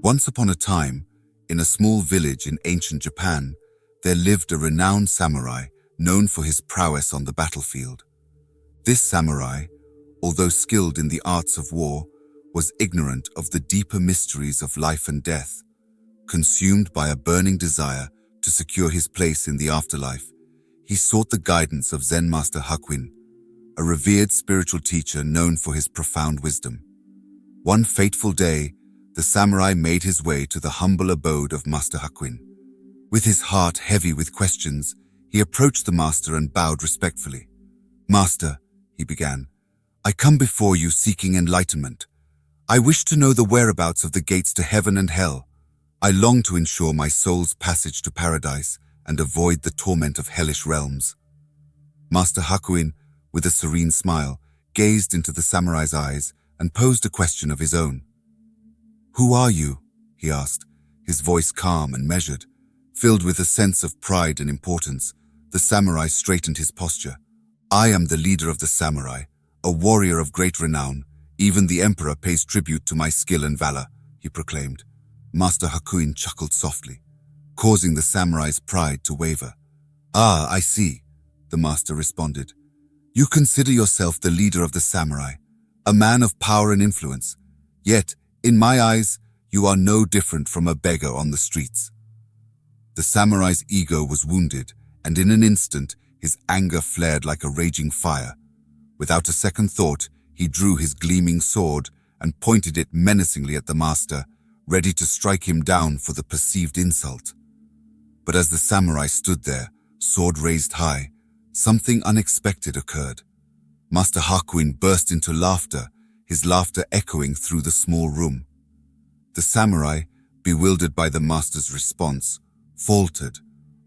Once upon a time, in a small village in ancient Japan, there lived a renowned samurai known for his prowess on the battlefield. This samurai, although skilled in the arts of war, was ignorant of the deeper mysteries of life and death. Consumed by a burning desire to secure his place in the afterlife, he sought the guidance of Zen Master Hakuin, a revered spiritual teacher known for his profound wisdom. One fateful day, the samurai made his way to the humble abode of Master Hakuin. With his heart heavy with questions, he approached the master and bowed respectfully. "Master," he began, "I come before you seeking enlightenment. I wish to know the whereabouts of the gates to heaven and hell. I long to ensure my soul's passage to paradise and avoid the torment of hellish realms." Master Hakuin, with a serene smile, gazed into the samurai's eyes and posed a question of his own. "Who are you?" he asked, his voice calm and measured. Filled with a sense of pride and importance, the samurai straightened his posture. "I am the leader of the samurai, a warrior of great renown. Even the emperor pays tribute to my skill and valor," he proclaimed. Master Hakuin chuckled softly, causing the samurai's pride to waver. "Ah, I see," the master responded. "You consider yourself the leader of the samurai, a man of power and influence. Yet, in my eyes, you are no different from a beggar on the streets." The samurai's ego was wounded, and in an instant, his anger flared like a raging fire. Without a second thought, he drew his gleaming sword and pointed it menacingly at the master, ready to strike him down for the perceived insult. But as the samurai stood there, sword raised high, something unexpected occurred. Master Hakuin burst into laughter, his laughter echoing through the small room. The samurai, bewildered by the master's response, faltered,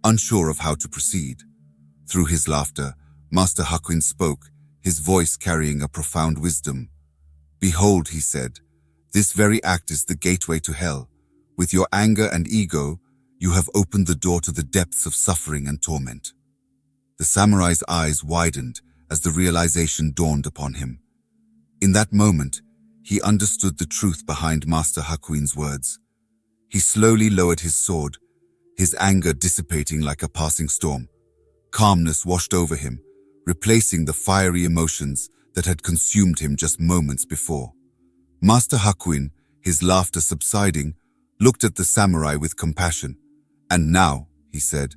unsure of how to proceed. Through his laughter, Master Hakuin spoke, his voice carrying a profound wisdom. "Behold," he said, "this very act is the gateway to hell. With your anger and ego, you have opened the door to the depths of suffering and torment." The samurai's eyes widened as the realization dawned upon him. In that moment, he understood the truth behind Master Hakuin's words. He slowly lowered his sword, his anger dissipating like a passing storm. Calmness washed over him, replacing the fiery emotions that had consumed him just moments before. Master Hakuin, his laughter subsiding, looked at the samurai with compassion. "And now," he said,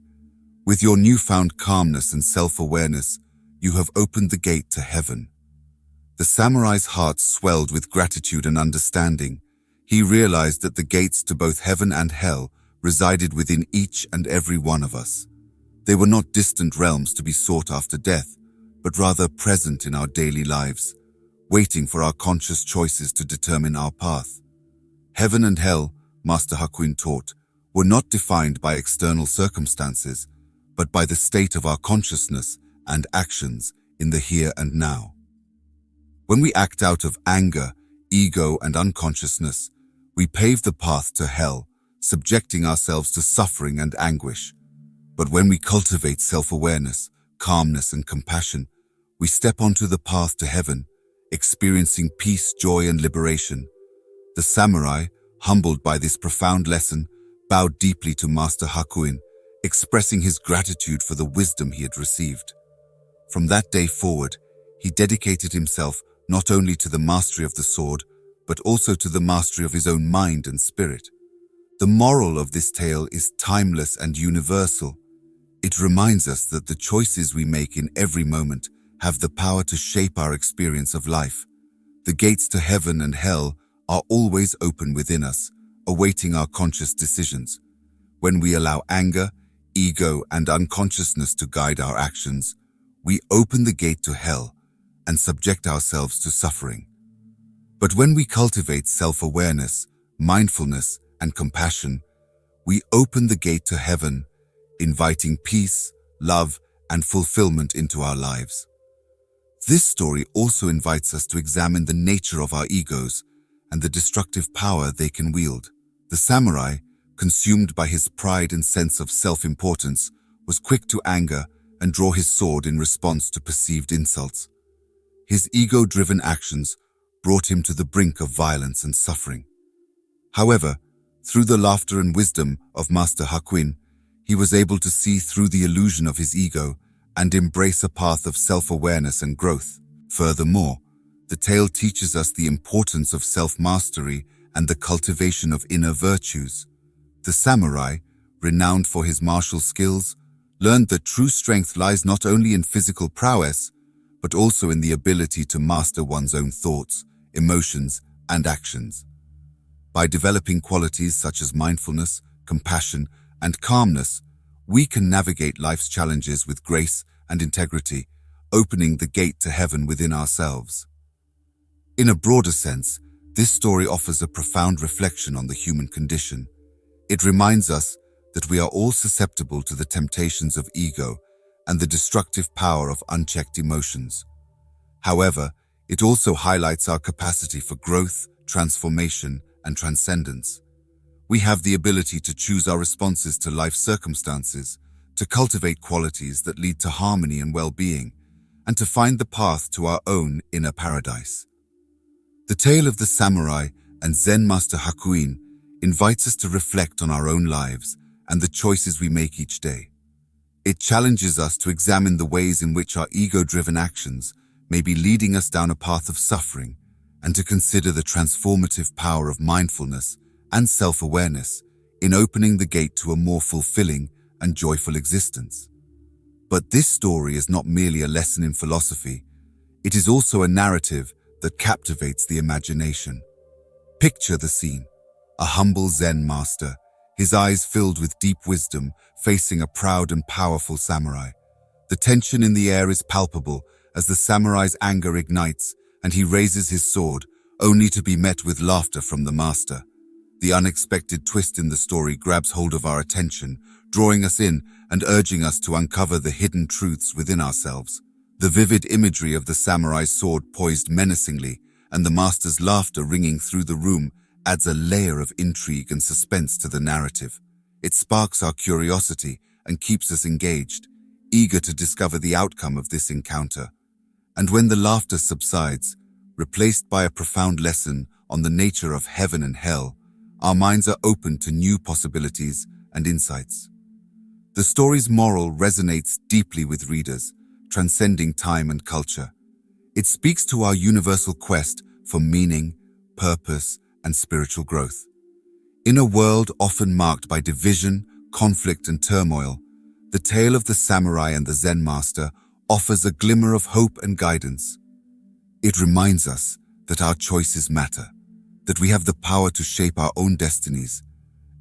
"with your newfound calmness and self-awareness, you have opened the gate to heaven." The samurai's heart swelled with gratitude and understanding. He realized that the gates to both heaven and hell resided within each and every one of us. They were not distant realms to be sought after death, but rather present in our daily lives, waiting for our conscious choices to determine our path. Heaven and hell, Master Hakuin taught, were not defined by external circumstances, but by the state of our consciousness and actions in the here and now. When we act out of anger, ego, and unconsciousness, we pave the path to hell, subjecting ourselves to suffering and anguish. But when we cultivate self-awareness, calmness, and compassion, we step onto the path to heaven, experiencing peace, joy, and liberation. The samurai, humbled by this profound lesson, bowed deeply to Master Hakuin, expressing his gratitude for the wisdom he had received. From that day forward, he dedicated himself not only to the mastery of the sword, but also to the mastery of his own mind and spirit. The moral of this tale is timeless and universal. It reminds us that the choices we make in every moment have the power to shape our experience of life. The gates to heaven and hell are always open within us, awaiting our conscious decisions. When we allow anger, ego, and unconsciousness to guide our actions, we open the gate to hell and subject ourselves to suffering. But when we cultivate self-awareness, mindfulness, and compassion, we open the gate to heaven, inviting peace, love, and fulfillment into our lives. This story also invites us to examine the nature of our egos and the destructive power they can wield. The samurai, consumed by his pride and sense of self-importance, was quick to anger and draw his sword in response to perceived insults. His ego-driven actions brought him to the brink of violence and suffering. However, Through the laughter and wisdom of Master Hakuin, he was able to see through the illusion of his ego and embrace a path of self-awareness and growth. Furthermore, the tale teaches us the importance of self-mastery and the cultivation of inner virtues. The samurai, renowned for his martial skills, learned that true strength lies not only in physical prowess, but also in the ability to master one's own thoughts, emotions, and actions. By developing qualities such as mindfulness, compassion, and calmness, we can navigate life's challenges with grace and integrity, opening the gate to heaven within ourselves. In a broader sense, this story offers a profound reflection on the human condition. It reminds us that we are all susceptible to the temptations of ego and the destructive power of unchecked emotions. However, it also highlights our capacity for growth, transformation, and transcendence. We have the ability to choose our responses to life's circumstances, to cultivate qualities that lead to harmony and well-being, and to find the path to our own inner paradise. The tale of the samurai and Zen Master Hakuin invites us to reflect on our own lives and the choices we make each day. It challenges us to examine the ways in which our ego-driven actions may be leading us down a path of suffering, and to consider the transformative power of mindfulness and self-awareness in opening the gate to a more fulfilling and joyful existence. But this story is not merely a lesson in philosophy, it is also a narrative that captivates the imagination. Picture the scene: a humble Zen master, his eyes filled with deep wisdom, facing a proud and powerful samurai. The tension in the air is palpable as the samurai's anger ignites and he raises his sword, only to be met with laughter from the master. The unexpected twist in the story grabs hold of our attention, drawing us in and urging us to uncover the hidden truths within ourselves. The vivid imagery of the samurai's sword poised menacingly and the master's laughter ringing through the room adds a layer of intrigue and suspense to the narrative. It sparks our curiosity and keeps us engaged, eager to discover the outcome of this encounter. And when the laughter subsides, replaced by a profound lesson on the nature of heaven and hell, our minds are open to new possibilities and insights. The story's moral resonates deeply with readers, transcending time and culture. It speaks to our universal quest for meaning, purpose, and spiritual growth. In a world often marked by division, conflict, and turmoil, the tale of the samurai and the Zen master offers a glimmer of hope and guidance. It reminds us that our choices matter, that we have the power to shape our own destinies,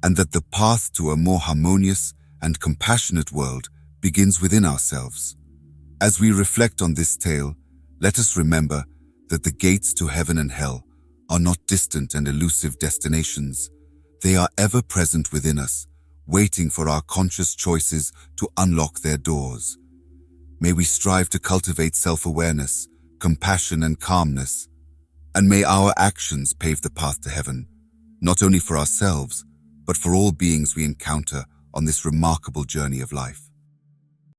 and that the path to a more harmonious and compassionate world begins within ourselves. As we reflect on this tale, let us remember that the gates to heaven and hell are not distant and elusive destinations. They are ever present within us, waiting for our conscious choices to unlock their doors. May we strive to cultivate self-awareness, compassion, and calmness, and may our actions pave the path to heaven, not only for ourselves, but for all beings we encounter on this remarkable journey of life.